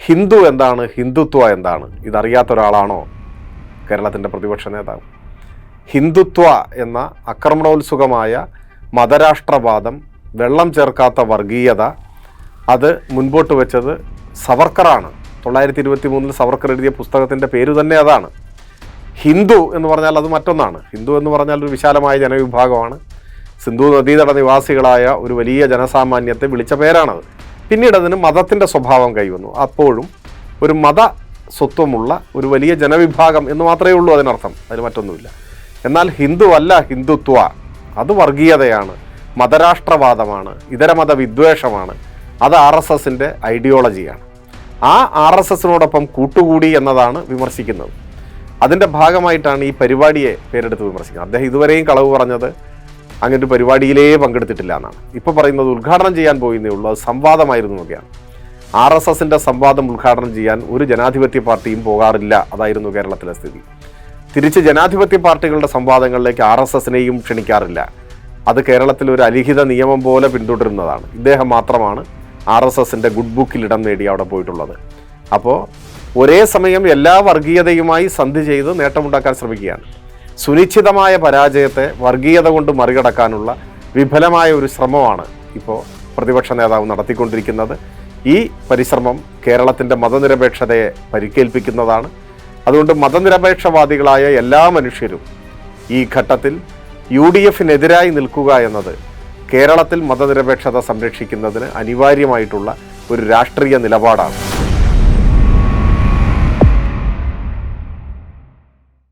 ഹിന്ദു എന്താണ്, ഹിന്ദുത്വ എന്താണ്, ഇതറിയാത്ത ഒരാളാണോ കേരളത്തിൻ്റെ പ്രതിപക്ഷ നേതാവ്? ഹിന്ദുത്വ എന്ന ആക്രമണോത്സുകമായ മതരാഷ്ട്രവാദം, വെള്ളം ചേർക്കാത്ത വർഗീയത, അത് മുൻപോട്ട് വെച്ചത് സവർക്കറാണ്. 1923 സവർക്കർ എഴുതിയ പുസ്തകത്തിൻ്റെ പേര് തന്നെ അതാണ്. ഹിന്ദു എന്ന് പറഞ്ഞാൽ അത് മറ്റൊന്നാണ്. ഹിന്ദു എന്ന് പറഞ്ഞാൽ ഒരു വിശാലമായ ജനവിഭാഗമാണ്. സിന്ധു നദീതട നിവാസികളായ ഒരു വലിയ ജനസാമാന്യത്തെ വിളിച്ച പേരാണത്. പിന്നീട് അതിന് മതത്തിൻ്റെ സ്വഭാവം കൈവന്നു. അപ്പോഴും ഒരു മത സ്വത്വമുള്ള ഒരു വലിയ ജനവിഭാഗം എന്ന് മാത്രമേ ഉള്ളൂ അതിനർത്ഥം, അതിന് മറ്റൊന്നുമില്ല. എന്നാൽ ഹിന്ദു അല്ല ഹിന്ദുത്വ, അത് വർഗീയതയാണ്, മതരാഷ്ട്രവാദമാണ്, ഇതര മത വിദ്വേഷമാണ്. അത് RSSൻ്റെ ഐഡിയോളജിയാണ്. ആ RSSനോടൊപ്പം കൂട്ടുകൂടി എന്നതാണ് വിമർശിക്കുന്നത്. അതിൻ്റെ ഭാഗമായിട്ടാണ് ഈ പരിപാടിയെ പേരെടുത്ത് വിമർശിക്കുന്നത്. അദ്ദേഹം ഇതുവരെയും കളവ് പറഞ്ഞത് അങ്ങനെ ഒരു പരിപാടിയിലേ പങ്കെടുത്തിട്ടില്ല എന്നാണ്. ഇപ്പോൾ പറയുന്നത് ഉദ്ഘാടനം ചെയ്യാൻ പോയിന്നേ ഉള്ളൂ, അത് സംവാദമായിരുന്നു എന്നൊക്കെയാണ്. RSSൻ്റെ സംവാദം ഉദ്ഘാടനം ചെയ്യാൻ ഒരു ജനാധിപത്യ പാർട്ടിയും പോകാറില്ല. അതായിരുന്നു കേരളത്തിലെ സ്ഥിതി. തിരിച്ച് ജനാധിപത്യ പാർട്ടികളുടെ സംവാദങ്ങളിലേക്ക് RSSനെയും ക്ഷണിക്കാറില്ല. അത് കേരളത്തിൽ ഒരു അലിഖിത നിയമം പോലെ പിന്തുടരുന്നതാണ്. ഇദ്ദേഹം മാത്രമാണ് RSSൻ്റെ ഗുഡ് ബുക്കിൽ ഇടം നേടി അവിടെ പോയിട്ടുള്ളത്. അപ്പോൾ ഒരേ സമയം എല്ലാ വർഗീയതയുമായി സന്ധി ചെയ്ത് നേട്ടമുണ്ടാക്കാൻ ശ്രമിക്കുകയാണ്. സുനിശ്ചിതമായ പരാജയത്തെ വർഗീയത കൊണ്ട് മറികടക്കാനുള്ള വിഫലമായ ഒരു ശ്രമമാണ് ഇപ്പോൾ പ്രതിപക്ഷ നേതാവ് നടത്തിക്കൊണ്ടിരിക്കുന്നത്. ഈ പരിശ്രമം കേരളത്തിൻ്റെ മതനിരപേക്ഷതയെ പരിക്കേൽപ്പിക്കുന്നതാണ്. അതുകൊണ്ട് മതനിരപേക്ഷവാദികളായ എല്ലാ മനുഷ്യരും ഈ ഘട്ടത്തിൽ UDFനെതിരായി നിൽക്കുക എന്നത് കേരളത്തിൽ മതനിരപേക്ഷത സംരക്ഷിക്കുന്നതിന് അനിവാര്യമായിട്ടുള്ള ഒരു രാഷ്ട്രീയ നിലപാടാണ്.